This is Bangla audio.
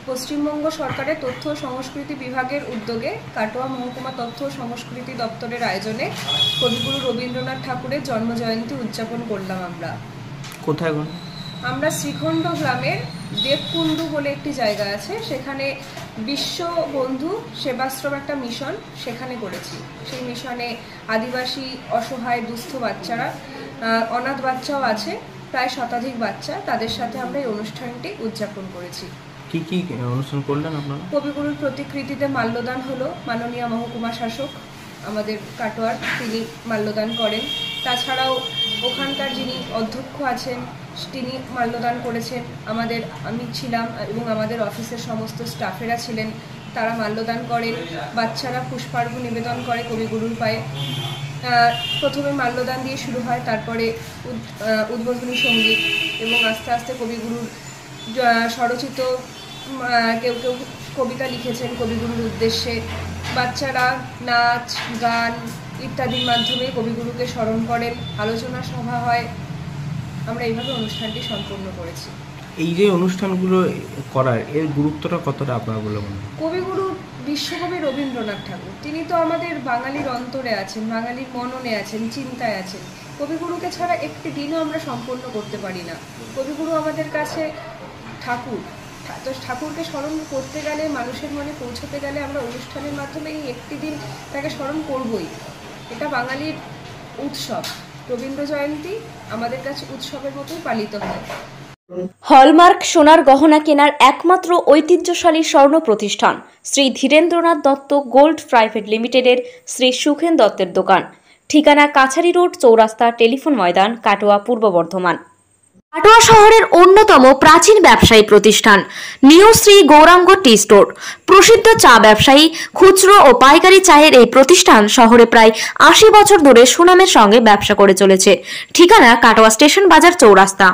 পশ্চিমবঙ্গ সরকারের তথ্য ও সংস্কৃতি বিভাগের উদ্যোগে কাটোয়া মহকুমা তথ্য ও সংস্কৃতি দপ্তরের আয়োজনে কবিগুরু রবীন্দ্রনাথ ঠাকুরের জন্মজয়ন্তী উদযাপন করলাম। কোথায়? আমরা শ্রীখণ্ড গ্রামের দেবকুণ্ডু বলে একটি জায়গা আছে, সেখানে বিশ্ববন্ধু সেবাশ্রম একটা মিশন সেখানে করেছি। সেই মিশনে আদিবাসী, অসহায়, দুস্থ বাচ্চারা, অনাথ বাচ্চাও আছে, প্রায় শতাধিক বাচ্চা, তাদের সাথে আমরা এই অনুষ্ঠানটি উদযাপন করেছি। কি কি অনুষ্ঠান করলেন আপনারা? কবিগুরুর প্রতিকৃতিতে মাল্যদান হলো, মাননীয় মহকুমা শাসক আমাদের কাটোয়ার তিনি মাল্যদান করেন। তাছাড়াও ওখানকার যিনি অধ্যক্ষ আছেন তিনি মাল্যদান করেছেন। আমি ছিলাম এবং আমাদের অফিসের সমস্ত স্টাফেরা ছিলেন, তারা মাল্যদান করেন। বাচ্চারা পুষ্পার্ঘ্য নিবেদন করে কবিগুরুর পায়ে। প্রথমে মাল্যদান দিয়ে শুরু হয়, তারপরে উদ্বোধনী সঙ্গীত এবং আস্তে আস্তে কবিগুরুর স্বরচিত কেউ কেউ কবিতা লিখেছেন কবিগুরুর উদ্দেশ্যে। বাচ্চারা নাচ, গান ইত্যাদির মাধ্যমে কবিগুরুকে স্মরণ করেন, আলোচনা সভা হয়। আমরা এইভাবে অনুষ্ঠানটি সম্পূর্ণ করেছি। এই যে অনুষ্ঠানগুলো করার এর গুরুত্বটা কতটা আপনার বলে মনে হয়? কবিগুরু বিশ্বকবি রবীন্দ্রনাথ ঠাকুর, তিনি তো আমাদের বাঙালির অন্তরে আছেন, বাঙালির মননে আছেন, চিন্তায় আছেন। কবিগুরুকে ছাড়া একটি দিনও আমরা সম্পন্ন করতে পারি না। কবিগুরু আমাদের কাছে ঠাকুর। তো ঠাকুরকে স্মরণ করতে গেলে, মানুষের মনে পৌঁছতে গেলে আমরা অনুষ্ঠানের মাধ্যমে এই একটি দিন তাকে স্মরণ করবই। এটা বাঙালির উৎসব। রবীন্দ্র জয়ন্তী আমাদের কাছে উৎসবের মতোই পালিত হয়। হলমার্ক সোনার গহনা কেনার একমাত্র ঐতিহ্যশালী স্বর্ণ প্রতিষ্ঠান শ্রী ধীরেন্দ্রনাথ দত্ত গোল্ড প্রাইভেট লিমিটেডের শ্রী সুখেন দত্তের দোকান। ঠিকানা কাছারি রোড, চৌরাস্তা, টেলিফোন ময়দান, কাটোয়া, পূর্ব বর্ধমান। কাটোয়া শহরের অন্যতম প্রাচীন ব্যবসায়ী প্রতিষ্ঠান new Shri Gouranga tea store. প্রসিদ্ধ চা ব্যবসায়ী, খুচরো ও পাইকারি চায়ের এই প্রতিষ্ঠান শহরে প্রায় 80 বছর ধরে সুনামের সঙ্গে ব্যবসা করে চলেছে। ঠিকানা কাটোয়া স্টেশন বাজার, চৌরাস্তা।